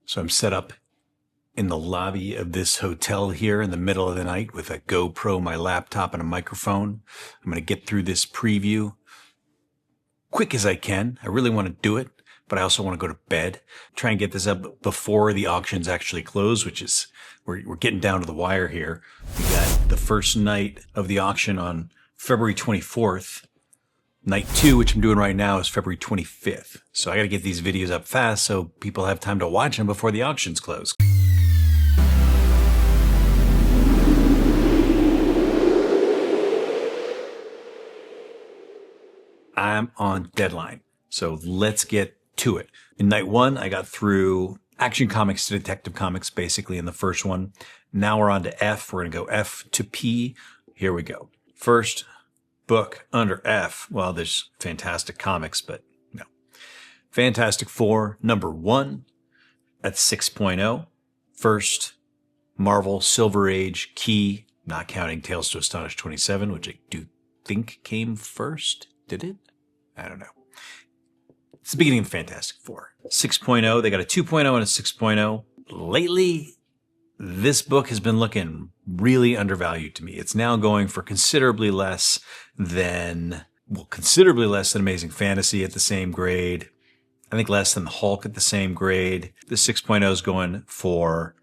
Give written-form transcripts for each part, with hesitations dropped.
So I'm set up in the lobby of this hotel here in the middle of the night with a GoPro, my laptop, and a microphone. I'm going to get through this preview quick as I can. I really want to do it, but I also want to go to bed. Try and get this up before the auctions actually close, which is, we're getting down to the wire here. We got the first night of the auction on February 24th. Night 2, which I'm doing right now, is February 25th. So I got to get these videos up fast so people have time to watch them before the auctions close. I'm on deadline, so let's get to it. In night 1, I got through Action Comics to Detective Comics, basically in the first one. Now we're on to F. We're going to go F to P. Here we go. First book under F. Well, there's Fantastic Comics, but no. Fantastic Four, number 1 at 6.0. First Marvel Silver Age key, not counting Tales to Astonish 27, which I do think came first. Did it? I don't know. It's the beginning of Fantastic Four. 6.0, they got a 2.0 and a 6.0. Lately, this book has been looking really undervalued to me. It's now going for considerably less than Amazing Fantasy at the same grade. I think less than the Hulk at the same grade. The 6.0 is going for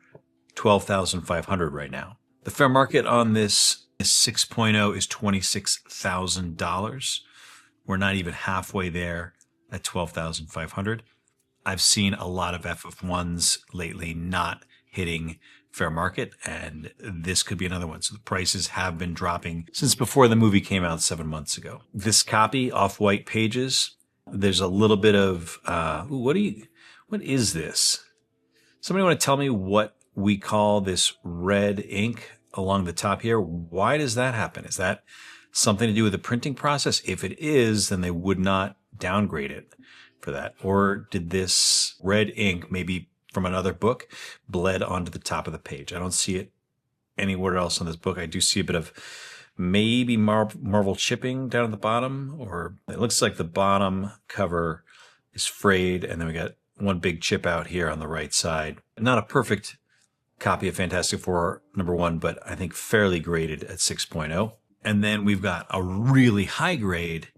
$12,500 right now. The fair market on this 6.0 is $26,000. We're not even halfway there at $12,500. I've seen a lot of FF1s lately not hitting fair market, and this could be another one. So the prices have been dropping since before the movie came out 7 months ago. This copy, off-white pages, there's a little bit of, what is this? Somebody want to tell me what we call this red ink along the top here? Why does that happen? Is that something to do with the printing process? If it is, then they would not downgrade it for that. Or did this red ink, maybe from another book, bled onto the top of the page? I don't see it anywhere else on this book. I do see a bit of maybe Marvel chipping down at the bottom, or it looks like the bottom cover is frayed, and then we got one big chip out here on the right side. Not a perfect copy of Fantastic Four number 1, but I think fairly graded at 6.0. And then we've got a really high grade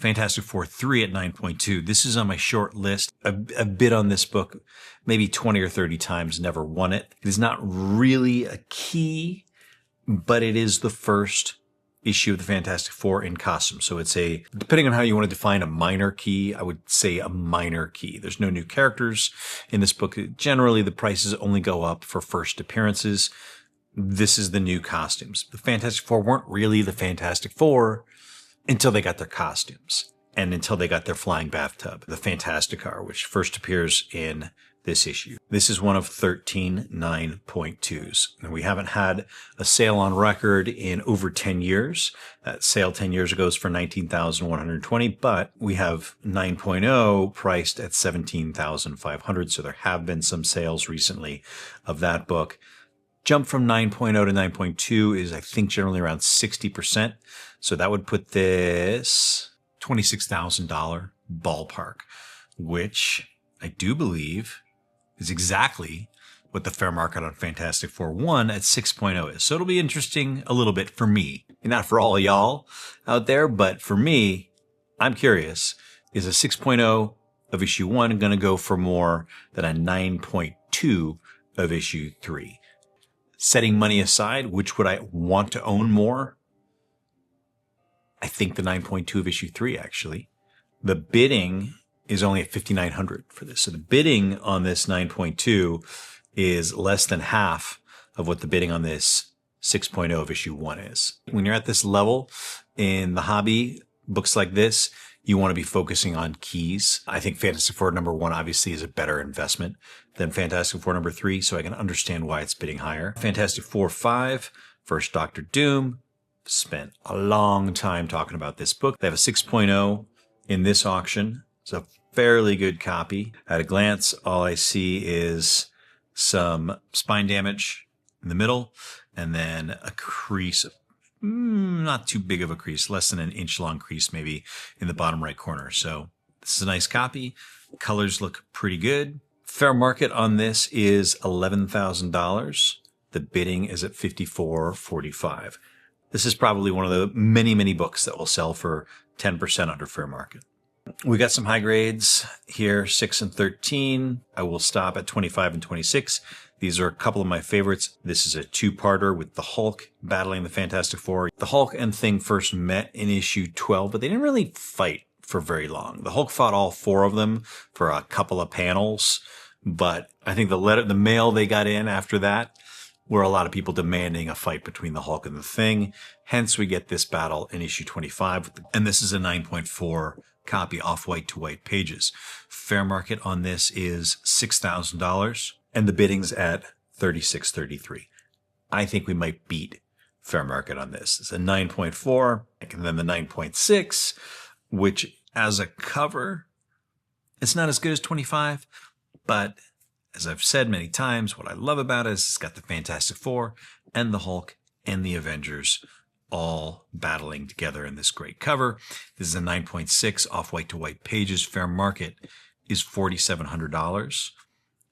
Fantastic Four 3 at 9.2. This is on my short list. I've bid on this book maybe 20 or 30 times, never won it. It is not really a key, but it is the first issue of the Fantastic Four in costume. So it's depending on how you want to define a minor key, I would say a minor key. There's no new characters in this book. Generally, the prices only go up for first appearances. This is the new costumes. The Fantastic Four weren't really the Fantastic Four until they got their costumes and until they got their flying bathtub, the Fantasti-Car, which first appears in this issue. This is one of 13 9.2s. And we haven't had a sale on record in over 10 years. That sale 10 years ago is for $19,120, but we have 9.0 priced at $17,500. So there have been some sales recently of that book. Jump from 9.0 to 9.2 is, I think, generally around 60%. So that would put this $26,000 ballpark, which I do believe is exactly what the fair market on Fantastic Four 1 at 6.0 is. So it'll be interesting a little bit for me. Not for all of y'all out there, but for me, I'm curious, is a 6.0 of issue 1 going to go for more than a 9.2 of issue 3? Setting money aside, which would I want to own more? I think the 9.2 of issue 3, actually. The bidding is only at $5,900 for this. So the bidding on this 9.2 is less than half of what the bidding on this 6.0 of issue 1 is. When you're at this level in the hobby, books like this, you want to be focusing on keys. I think Fantastic Four number 1 obviously is a better investment than Fantastic Four number 3, so I can understand why it's bidding higher. Fantastic Four 5, first Doctor Doom. Spent a long time talking about this book. They have a 6.0 in this auction. It's a fairly good copy. At a glance, all I see is some spine damage in the middle, and then a crease, not too big of a crease, less than an inch long crease maybe in the bottom right corner. So this is a nice copy. Colors look pretty good. Fair market on this is $11,000. The bidding is at $54.45. This is probably one of the many, many books that will sell for 10% under fair market. We got some high grades here, 6 and 13. I will stop at 25 and 26. These are a couple of my favorites. This is a two-parter with the Hulk battling the Fantastic Four. The Hulk and Thing first met in issue 12, but they didn't really fight for very long. The Hulk fought all four of them for a couple of panels, but I think the mail they got in after that were a lot of people demanding a fight between the Hulk and the Thing. Hence, we get this battle in issue 25, and this is a 9.4 copy off-white to white pages. Fair market on this is $6,000, and the bidding's at $36.33. I think we might beat fair market on this. It's a 9.4, and then the 9.6, which as a cover, it's not as good as 25, but as I've said many times, what I love about it is it's got the Fantastic Four and the Hulk and the Avengers all battling together in this great cover. This is a 9.6 off-white to white pages. Fair market is $4,700.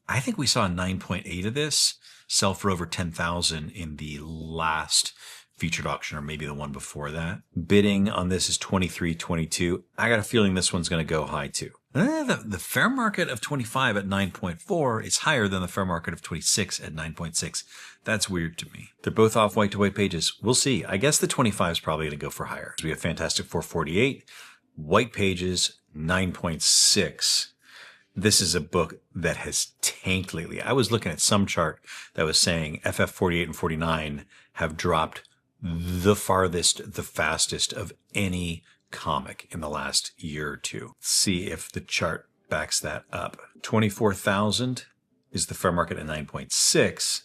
I think we saw a 9.8 of this sell for over $10,000 in the last featured auction, or maybe the one before that. Bidding on this is $23.22. I got a feeling this one's going to go high too. The fair market of 25 at 9.4 is higher than the fair market of 26 at 9.6. That's weird to me. They're both off white to white pages. We'll see. I guess the 25 is probably going to go for higher. We have Fantastic Four 48, white pages 9.6. This is a book that has tanked lately. I was looking at some chart that was saying FF 48 and 49 have dropped the farthest, the fastest of any comic in the last year or two. Let's see if the chart backs that up. 24,000 is the fair market at 9.6.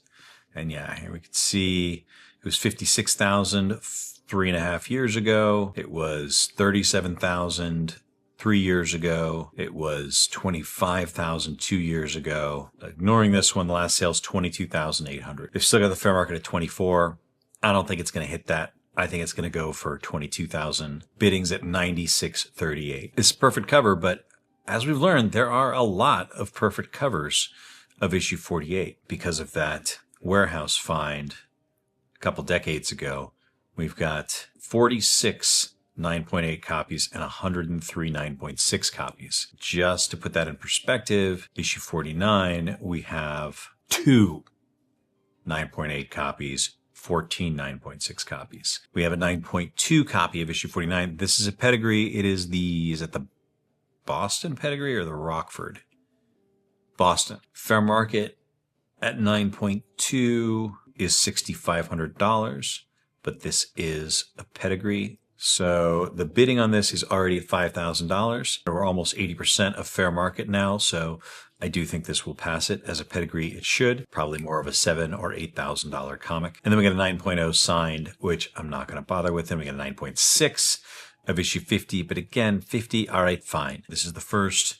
And yeah, here we can see it was 56,000 3.5 years ago. It was 37,000 3 years ago. It was 25,000 2 years ago. Ignoring this one, the last sale's 22,800. They've still got the fair market at 24. I don't think it's going to hit that. I think it's going to go for 22,000. Bidding's at 96.38. It's a perfect cover, but as we've learned, there are a lot of perfect covers of issue 48 because of that warehouse find a couple decades ago. We've got 46 9.8 copies and 103 9.6 copies. Just to put that in perspective, issue 49, we have 2 9.8 copies, 14 9.6 copies. We have a 9.2 copy of issue 49. This is a pedigree. Is it the Boston pedigree or the Rockford? Boston. Fair market at 9.2 is $6,500, but this is a pedigree. So the bidding on this is already at $5,000. We're almost 80% of fair market now, so I do think this will pass it. As a pedigree, it should. Probably more of a $7,000 or $8,000 comic. And then we get a 9.0 signed, which I'm not going to bother with. Then we get a 9.6 of issue 50. But again, 50, all right, fine. This is the first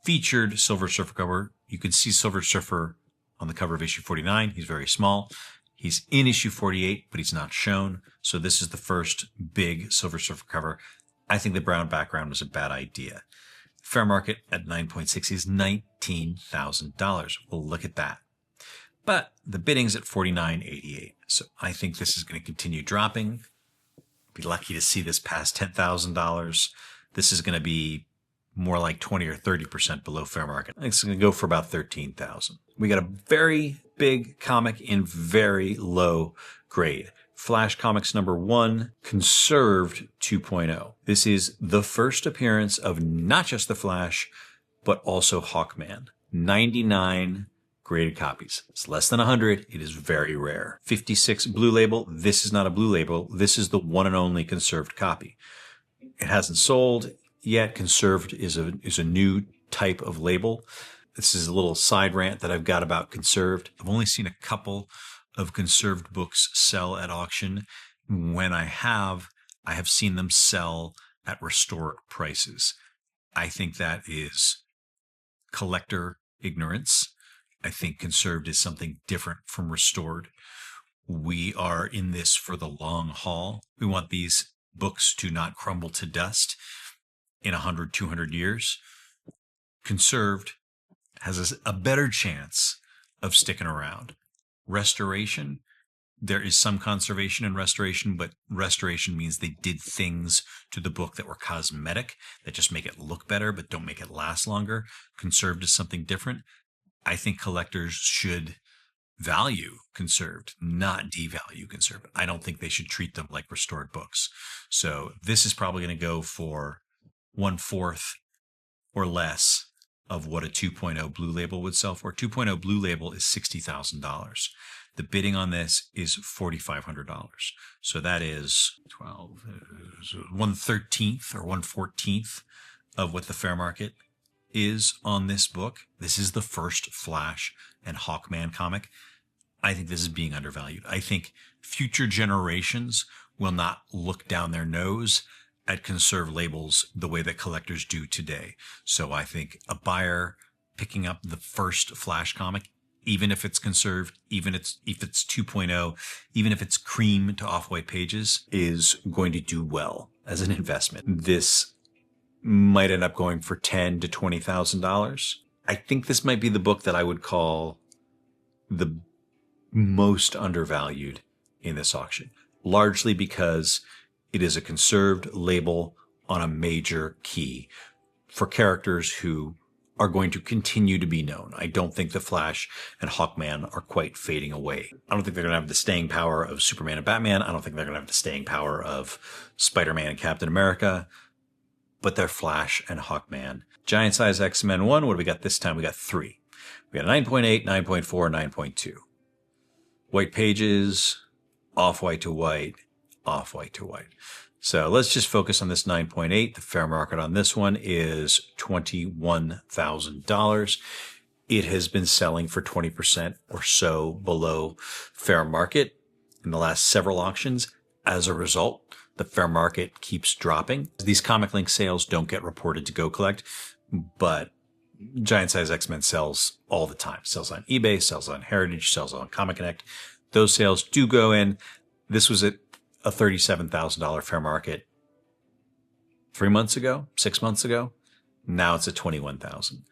featured Silver Surfer cover. You can see Silver Surfer on the cover of issue 49. He's very small. He's in issue 48, but he's not shown. So this is the first big Silver Surfer cover. I think the brown background was a bad idea. Fair market at 9.6 is $19,000. Well, look at that. But the bidding's at $49.88. So I think this is going to continue dropping. Be lucky to see this past $10,000. This is going to be more like 20 or 30% below fair market. I think it's going to go for about $13,000. We got a very big comic in very low grade. Flash Comics #1, Conserved 2.0. This is the first appearance of not just the Flash, but also Hawkman. 99 graded copies. It's less than 100. It is very rare. 56 blue label. This is not a blue label. This is the one and only Conserved copy. It hasn't sold yet. Conserved is a new type of label. This is a little side rant that I've got about Conserved. I've only seen a couple of Conserved books sell at auction. When I have seen them sell at restored prices. I think that is collector ignorance. I think Conserved is something different from restored. We are in this for the long haul. We want these books to not crumble to dust in 100, 200 years. Conserved has a better chance of sticking around. Restoration, there is some conservation and restoration, but restoration means they did things to the book that were cosmetic, that just make it look better, but don't make it last longer. Conserved is something different. I think collectors should value Conserved, not devalue Conserved. I don't think they should treat them like restored books. So this is probably going to go for 1/4 or less of what a 2.0 Blue Label would sell for. 2.0 Blue Label is $60,000. The bidding on this is $4,500. So that is 1/13 or 1/14 of what the fair market is on this book. This is the first Flash and Hawkman comic. I think this is being undervalued. I think future generations will not look down their nose at conserved labels the way that collectors do today. So I think a buyer picking up the first Flash comic, even if it's conserved, even if it's 2.0, even if it's cream to off-white pages, is going to do well as an investment. This might end up going for $10,000 to $20,000. I think this might be the book that I would call the most undervalued in this auction, largely because it is a conserved label on a major key for characters who are going to continue to be known. I don't think the Flash and Hawkman are quite fading away. I don't think they're going to have the staying power of Superman and Batman. I don't think they're going to have the staying power of Spider-Man and Captain America, but they're Flash and Hawkman. Giant size X-Men 1, what do we got this time? We got 3. We got a 9.8, 9.4, 9.2. White pages, off-white to white, off-white to white. So let's just focus on this 9.8. The fair market on this one is $21,000. It has been selling for 20% or so below fair market in the last several auctions. As a result, the fair market keeps dropping. These ComicLink sales don't get reported to Go Collect, but Giant Size X-Men sells all the time. Sells on eBay, sells on Heritage, sells on Comic Connect. Those sales do go in. This was at a $37,000 fair market 3 months ago, 6 months ago. Now it's at $21,000.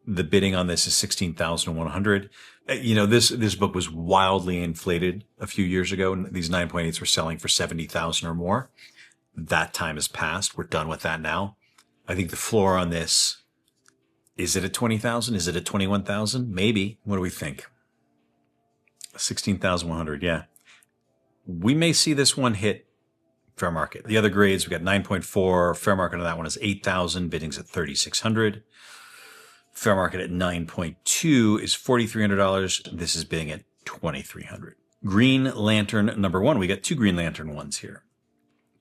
The bidding on this is $16,100. You know, this book was wildly inflated a few years ago, and these 9.8s were selling for $70,000 or more. That time has passed. We're done with that now. I think the floor on this, is it at $20,000? Is it at $21,000? Maybe. What do we think? $16,100. Yeah. We may see this one hit fair market. The other grades, we got 9.4. Fair market on that one is $8,000. Bidding's at $3,600. Fair market at 9.2 is $4,300. This is bidding at $2,300. Green Lantern number 1. We got 2 Green Lantern ones here.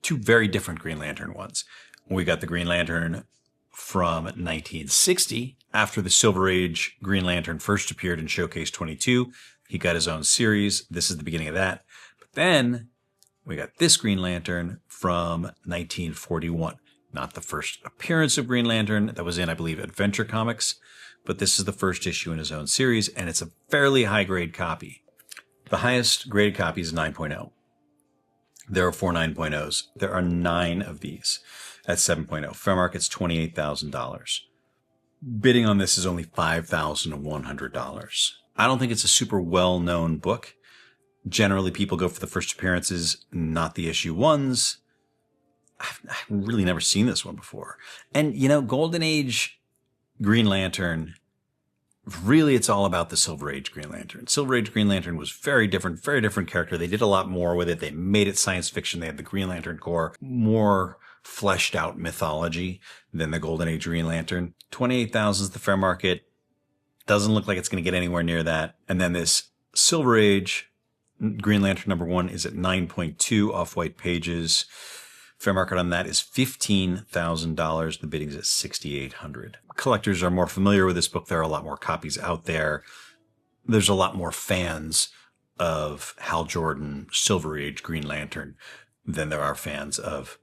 2 very different Green Lantern ones. We got the Green Lantern from 1960. After the Silver Age Green Lantern first appeared in Showcase 22, he got his own series. This is the beginning of that. But then we got this Green Lantern from 1941. Not the first appearance of Green Lantern. That was in, I believe, Adventure Comics. But this is the first issue in his own series, and it's a fairly high-grade copy. The highest graded copy is 9.0. There are 4 9.0s. There are 9 of these at 7.0. Fair market's $28,000. Bidding on this is only $5,100. I don't think it's a super well-known book. Generally, people go for the first appearances, not the issue ones. I've really never seen this one before. And, you know, Golden Age Green Lantern, really it's all about the Silver Age Green Lantern. Silver Age Green Lantern was very different character. They did a lot more with it. They made it science fiction. They had the Green Lantern Corps, more fleshed out mythology than the Golden Age Green Lantern. 28,000 is the fair market. Doesn't look like it's going to get anywhere near that. And then this Silver Age Green Lantern number 1 is at 9.2 off-white pages. Fair market on that is $15,000. The bidding's at $6,800. Collectors are more familiar with this book. There are a lot more copies out there. There's a lot more fans of Hal Jordan, Silver Age Green Lantern than there are fans of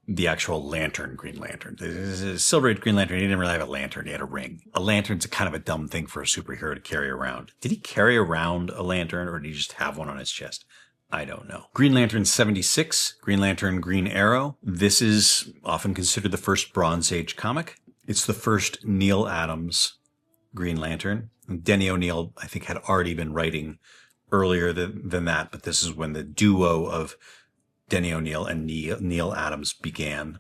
the actual Lantern Green Lantern. The Silver Age Green Lantern, he didn't really have a lantern. He had a ring. A lantern's a kind of a dumb thing for a superhero to carry around. Did he carry around a lantern, or did he just have one on his chest? I don't know. Green Lantern 76, Green Lantern Green Arrow. This is often considered the first Bronze Age comic. It's the first Neil Adams Green Lantern. Denny O'Neil, I think, had already been writing earlier than that, but this is when the duo of Denny O'Neil and Neil Adams began.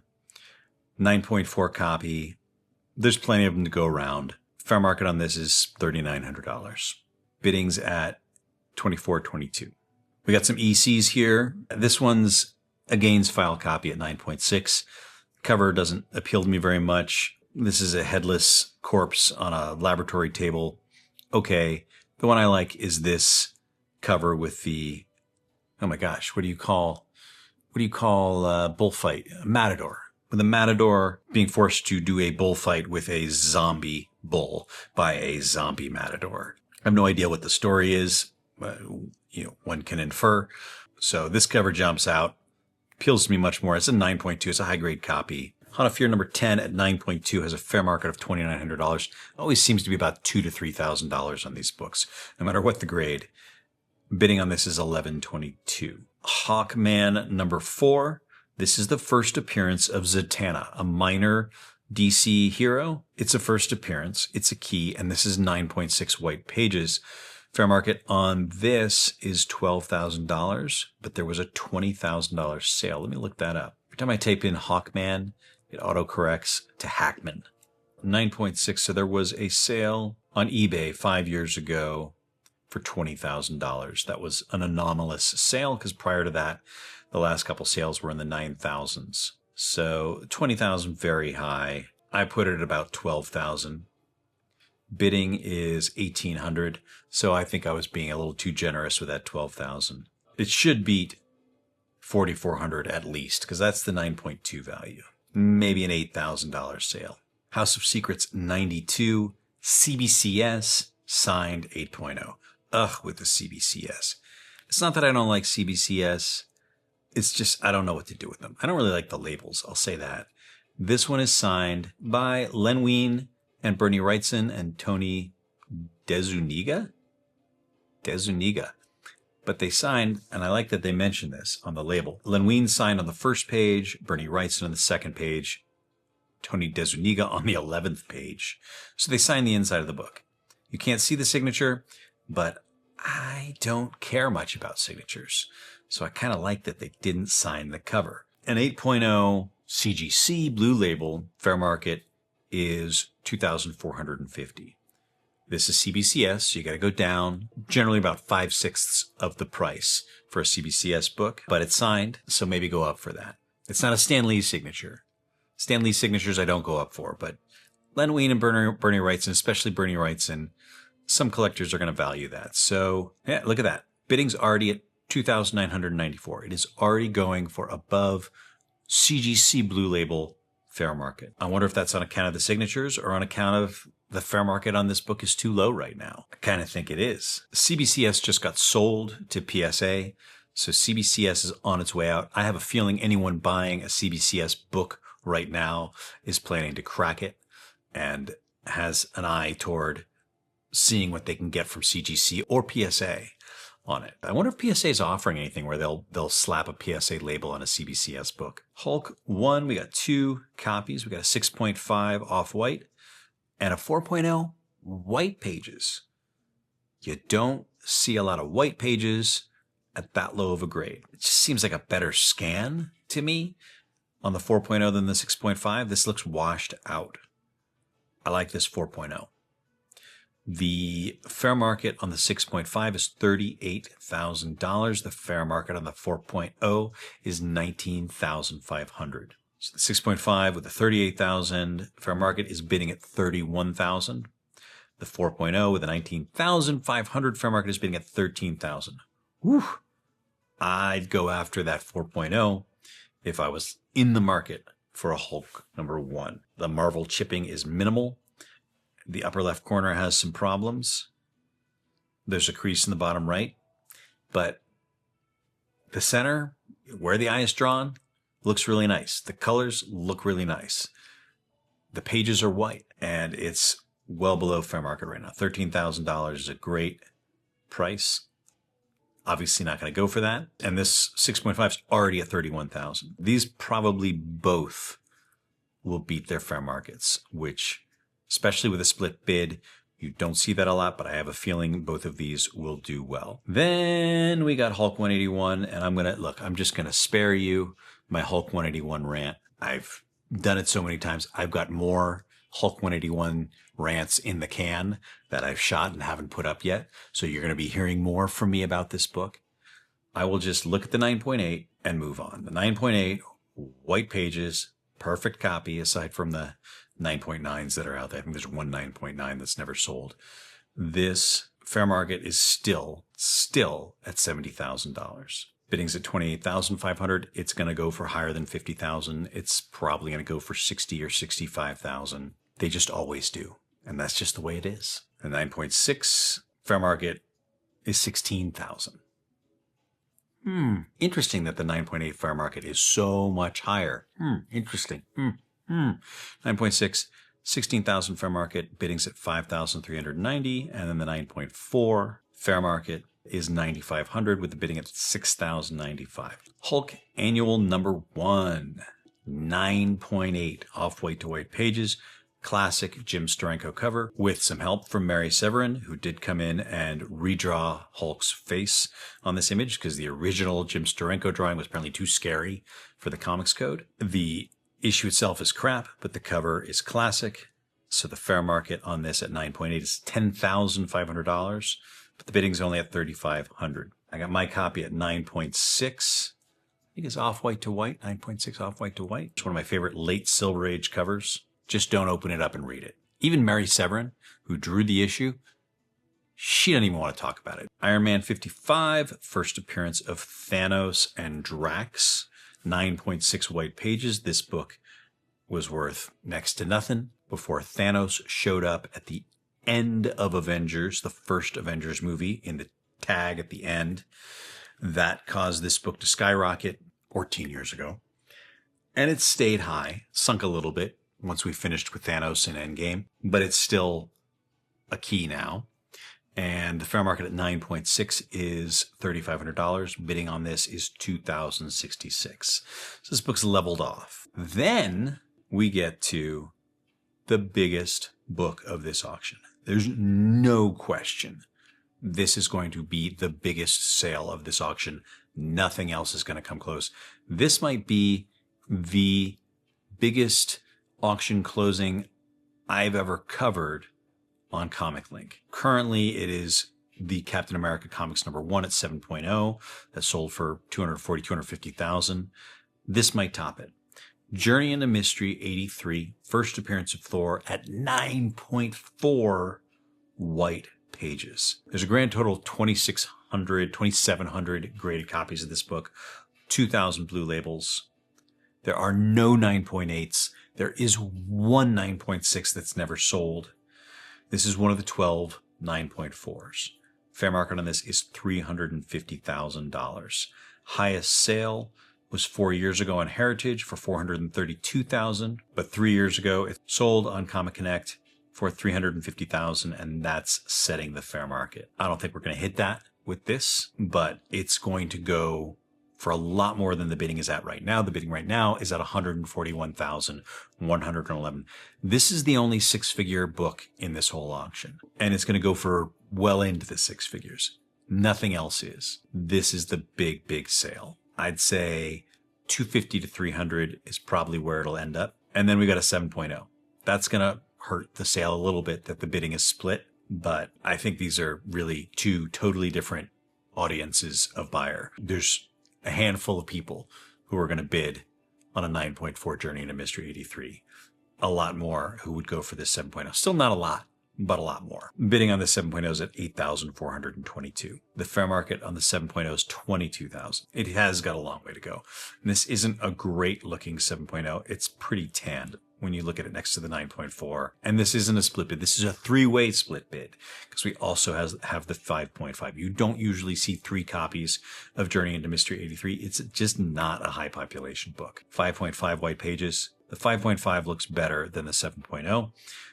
9.4 copy. There's plenty of them to go around. Fair market on this is $3,900. Bidding's at $2,422. We got some ECs here. This one's a Gaines file copy at 9.6. Cover doesn't appeal to me very much. This is a headless corpse on a laboratory table. Okay. The one I like is this cover with the, oh my gosh, what do you call bullfight? A matador. With a matador being forced to do a bullfight with a zombie bull by a zombie matador. I have no idea what the story is. One can infer. So this cover jumps out, appeals to me much more. It's a 9.2. It's a high grade copy. Hana Fear number 10 at 9.2 has a fair market of $2,900. Always seems to be about $2,000 to $3,000 on these books, no matter what the grade. Bidding on this is $1,122. Hawkman number 4. This is the first appearance of Zatanna, a minor DC hero. It's a first appearance. It's a key, and this is 9.6 white pages. Fair market on this is $12,000, but there was a $20,000 sale. Let me look that up. Every time I type in Hawkman, it autocorrects to Hackman. 9.6, so there was a sale on eBay 5 years ago for $20,000. That was an anomalous sale because prior to that, the last couple sales were in the 9,000s. So 20,000, very high. I put it at about 12,000. Bidding is 1,800. So I think I was being a little too generous with that 12,000. It should beat 4,400 at least, because that's the 9.2 value. Maybe an $8,000 sale. House of Secrets 92. CBCS signed 8.0. Ugh, with the CBCS. It's not that I don't like CBCS. It's just, I don't know what to do with them. I don't really like the labels. I'll say that. This one is signed by Len Wein and Bernie Wrightson and Tony DeZuniga. But they signed, and I like that they mentioned this on the label. Len Wein signed on the first page, Bernie Wrightson on the second page, Tony DeZuniga on the 11th page. So they signed the inside of the book. You can't see the signature, but I don't care much about signatures. So I kind of like that they didn't sign the cover. An 8.0 CGC blue label fair market is $2,450. This is CBCS, so you got to go down generally about 5/6 of the price for a CBCS book, but it's signed, so maybe go up for that. It's not a Stan Lee signature. Stan Lee signatures I don't go up for, but Len Wein and Bernie Wrightson, especially Bernie Wrightson, some collectors are going to value that. So yeah, look at that. Bidding's already at $2,994. It is already going for above CGC blue label fair market. I wonder if that's on account of the signatures or on account of the fair market on this book is too low right now. I kind of think it is. CBCS just got sold to PSA, so CBCS is on its way out. I have a feeling anyone buying a CBCS book right now is planning to crack it and has an eye toward seeing what they can get from CGC or PSA on it. I wonder if PSA is offering anything where they'll slap a PSA label on a CBCS book. Hulk 1, we got 2 copies. We got a 6.5 off-white and a 4.0 white pages. You don't see a lot of white pages at that low of a grade. It just seems like a better scan to me on the 4.0 than the 6.5. This looks washed out. I like this 4.0. The fair market on the 6.5 is $38,000. The fair market on the 4.0 is $19,500. So the 6.5 with the $38,000 fair market is bidding at $31,000. The 4.0 with the $19,500 fair market is bidding at $13,000. Whew. I'd go after that 4.0 if I was in the market for a Hulk number 1. The Marvel chipping is minimal. The upper left corner has some problems. There's a crease in the bottom right. But the center, where the eye is drawn, looks really nice. The colors look really nice. The pages are white, and it's well below fair market right now. $13,000 is a great price. Obviously not going to go for that. And this 6.5 is already at $31,000. These probably both will beat their fair markets, which, especially with a split bid, You don't see that a lot, but I have a feeling both of these will do well. Then we got Hulk 181, and I'm just gonna spare you my Hulk 181 rant. I've done it so many times. I've got more Hulk 181 rants in the can that I've shot and haven't put up yet. So you're gonna be hearing more from me about this book. I will just look at the 9.8 and move on. The 9.8, white pages, perfect copy aside from the 9.9s that are out there. I think there's one 9.9 that's never sold. This fair market is still at $70,000. Bidding's at $28,500. It's going to go for higher than $50,000. It's probably going to go for $60,000 or $65,000. They just always do. And that's just the way it is. The 9.6 fair market is $16,000. Interesting that the 9.8 fair market is so much higher. Interesting. 9.6, 16,000 fair market, bidding's at 5,390, and then the 9.4 fair market is 9,500 with the bidding at 6,095. Hulk annual number 1, 9.8 off-white to white pages, classic Jim Steranko cover with some help from Mary Severin, who did come in and redraw Hulk's face on this image because the original Jim Steranko drawing was apparently too scary for the Comics Code. The issue itself is crap, but the cover is classic. So the fair market on this at 9.8 is $10,500, but the bidding's only at $3,500. I got my copy at 9.6. I think it's off-white to white, 9.6 off-white to white. It's one of my favorite late Silver Age covers. Just don't open it up and read it. Even Mary Severin, who drew the issue, she doesn't even want to talk about it. Iron Man 55, first appearance of Thanos and Drax, 9.6 white pages. This book was worth next to nothing before Thanos showed up at the end of Avengers, the first Avengers movie, in the tag at the end. That caused this book to skyrocket 14 years ago. And it stayed high, sunk a little bit once we finished with Thanos in Endgame, but it's still a key now. And the fair market at 9.6 is $3,500. Bidding on this is $2,066. So this book's leveled off. Then we get to the biggest book of this auction. There's no question this is going to be the biggest sale of this auction. Nothing else is going to come close. This might be the biggest auction closing I've ever covered on ComicLink. Currently, it is the Captain America Comics number 1 at 7.0 that sold for $250,000. This might top it. Journey into Mystery 83, first appearance of Thor at 9.4 white pages. There's a grand total of 2,700 graded copies of this book, 2,000 blue labels. There are no 9.8s. There is one 9.6 that's never sold. This is one of the 12 9.4s. Fair market on this is $350,000. Highest sale was 4 years ago on Heritage for $432,000, but 3 years ago it sold on Comic Connect for $350,000, and that's setting the fair market. I don't think we're going to hit that with this, but it's going to go for a lot more than the bidding is at right now. The bidding right now is at $141,111. This is the only six-figure book in this whole auction, and it's going to go for well into the six figures. Nothing else is. This is the big, big sale. I'd say 250 to 300 is probably where it'll end up. And then we got a 7.0. That's going to hurt the sale a little bit that the bidding is split, but I think these are really two totally different audiences of buyer. There's a handful of people who are going to bid on a 9.4 Journey into Mystery 83. A lot more who would go for this 7.0. Still not a lot, but a lot more. Bidding on the 7.0 is at $8,422. The fair market on the 7.0 is $22,000. It has got a long way to go. And this isn't a great looking 7.0. It's pretty tanned when you look at it next to the 9.4. And this isn't a split bid. This is a three-way split bid because we also have the 5.5. You don't usually see 3 copies of Journey into Mystery 83. It's just not a high population book. 5.5 white pages. The 5.5 looks better than the 7.0.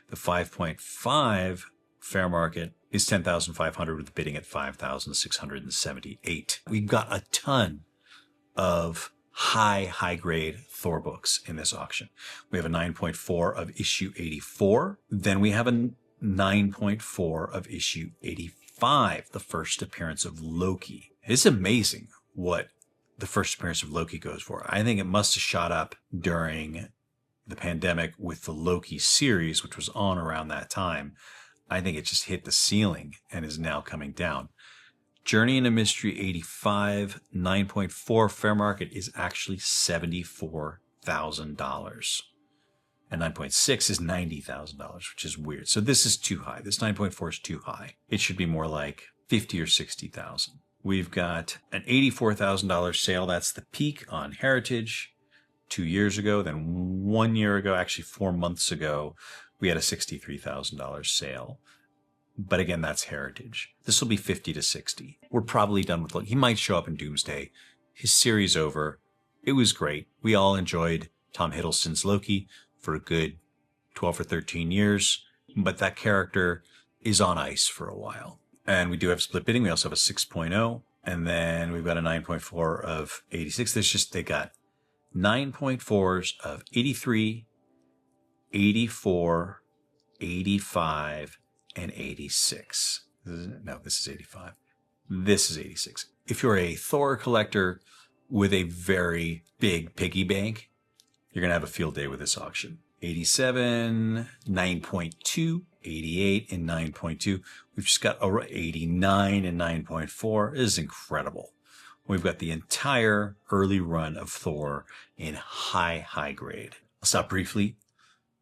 The 5.5 fair market is $10,500 with the bidding at $5,678. We've got a ton of high grade Thor books in this auction. We have a 9.4 of issue 84. Then we have a 9.4 of issue 85, the first appearance of Loki. It's amazing what the first appearance of Loki goes for. I think it must have shot up during the pandemic with the Loki series, which was on around that time. I think it just hit the ceiling and is now coming down. Journey into Mystery 85, 9.4 fair market is actually $74,000. And 9.6 is $90,000, which is weird. So this is too high. This 9.4 is too high. It should be more like 50 or 60,000. We've got an $84,000 sale. That's the peak on Heritage 2 years ago. Then 1 year ago, actually 4 months ago, we had a $63,000 sale. But again, that's Heritage. This will be 50 to 60. We're probably done with Loki. He might show up in Doomsday. His series over. It was great. We all enjoyed Tom Hiddleston's Loki for a good 12 or 13 years. But that character is on ice for a while. And we do have split bidding. We also have a 6.0. And then we've got a 9.4 of 86. There's just, they got 9.4s of 83, 84, 85, and 86. No, this is 85. This is 86. If you're a Thor collector with a very big piggy bank, you're going to have a field day with this auction. 87, 9.2, 88, and 9.2. We've just got 89 and 9.4. This is incredible. We've got the entire early run of Thor in high grade. I'll stop briefly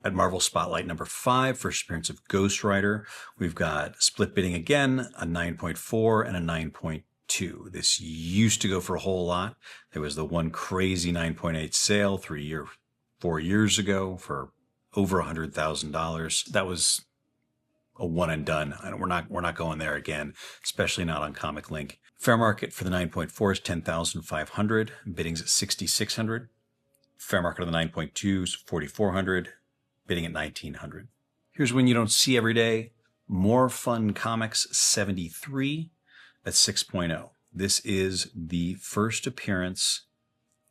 at Marvel Spotlight number 5, first appearance of Ghost Rider. We've got split bidding again, a 9.4 and a 9.2. This used to go for a whole lot. There was the one crazy 9.8 sale 4 years ago for over $100,000. That was a one and done. We're not going there again, especially not on ComicLink. Fair market for the 9.4 is $10,500. Bidding's at $6,600. Fair market of the 9.2 is $4,400. Bidding at $1,900. Here's one you don't see every day. More Fun Comics 73 at 6.0. This is the first appearance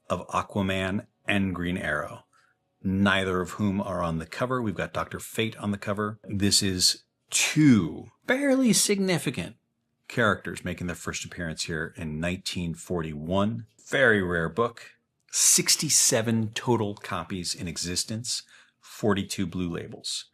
of Aquaman and Green Arrow, neither of whom are on the cover. We've got Dr. Fate on the cover. This is 2 barely significant characters making their first appearance here in 1941. Very rare book. 67 total copies in existence. 42 blue labels.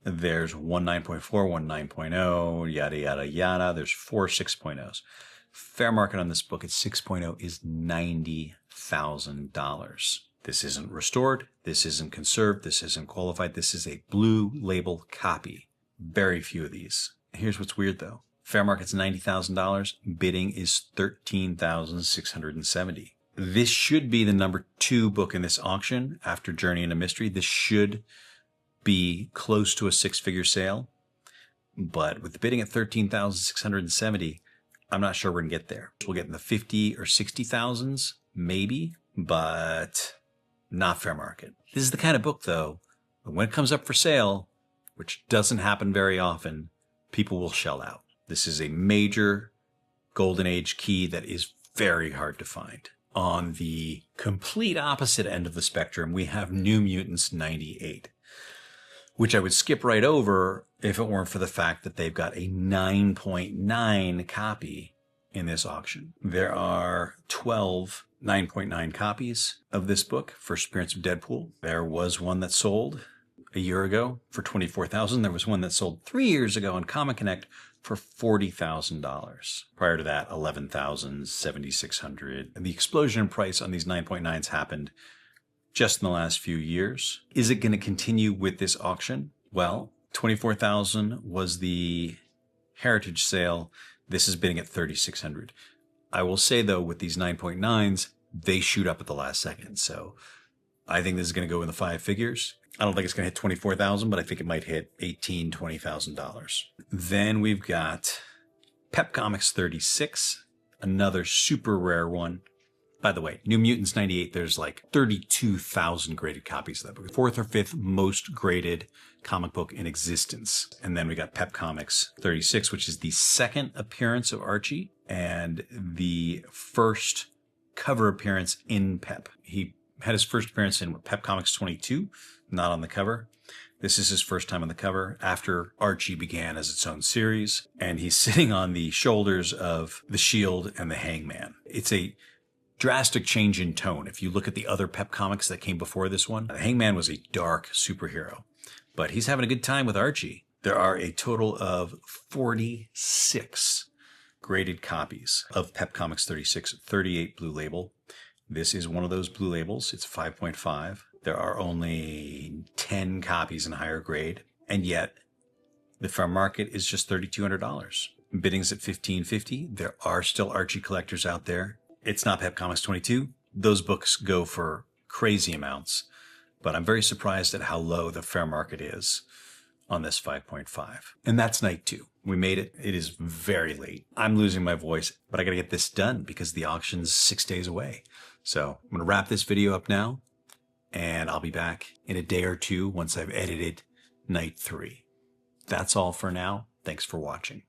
There's one 9.4, one 9.0, yada, yada, yada. There's 4 6.0s. Fair market on this book at 6.0 is $90,000. This isn't restored. This isn't conserved. This isn't qualified. This is a blue label copy. Very few of these. Here's what's weird though. Fair market's $90,000. Bidding is $13,670. This should be the number 2 book in this auction after Journey into Mystery. This should be close to a 6-figure sale. But with the bidding at $13,670, I'm not sure we're going to get there. We'll get in the 50 or 60,000s, maybe, but not fair market. This is the kind of book, though, when it comes up for sale, which doesn't happen very often, people will shell out. This is a major golden age key that is very hard to find. On the complete opposite end of the spectrum, we have New Mutants 98, which I would skip right over if it weren't for the fact that they've got a 9.9 copy in this auction. There are 12 9.9 copies of this book, first appearance of Deadpool. There was one that sold a year ago for $24,000. There was one that sold 3 years ago on Comic Connect for $40,000. Prior to that, $11,000, $7,600. And the explosion in price on these 9.9s happened just in the last few years. Is it going to continue with this auction? Well, $24,000 was the Heritage sale. This is bidding at $3,600. I will say though, with these 9.9s, they shoot up at the last second. So I think this is going to go in the 5 figures. I don't think it's going to hit $24,000, but I think it might hit $18,000, $20,000. Then we've got Pep Comics 36, another super rare one. By the way, New Mutants 98, there's like 32,000 graded copies of that book. 4th or 5th most graded comic book in existence. And then we got Pep Comics 36, which is the second appearance of Archie and the first cover appearance in Pep. He had his first appearance in Pep Comics 22, not on the cover. This is his first time on the cover after Archie began as its own series, and he's sitting on the shoulders of the Shield and the Hangman. It's a drastic change in tone. If you look at the other Pep comics that came before this one, the Hangman was a dark superhero, but he's having a good time with Archie. There are a total of 46 graded copies of Pep Comics 36, 38 Blue Label. This is one of those Blue Labels. It's 5.5. There are only 10 copies in higher grade, and yet the fair market is just $3,200. Bidding's at $1,550. There are still Archie collectors out there. It's not Pep Comics 22. Those books go for crazy amounts, but I'm very surprised at how low the fair market is on this 5.5. And that's night 2. We made it. It is very late. I'm losing my voice, but I got to get this done because the auction's 6 days away. So I'm going to wrap this video up now, and I'll be back in a day or two once I've edited night 3. That's all for now. Thanks for watching.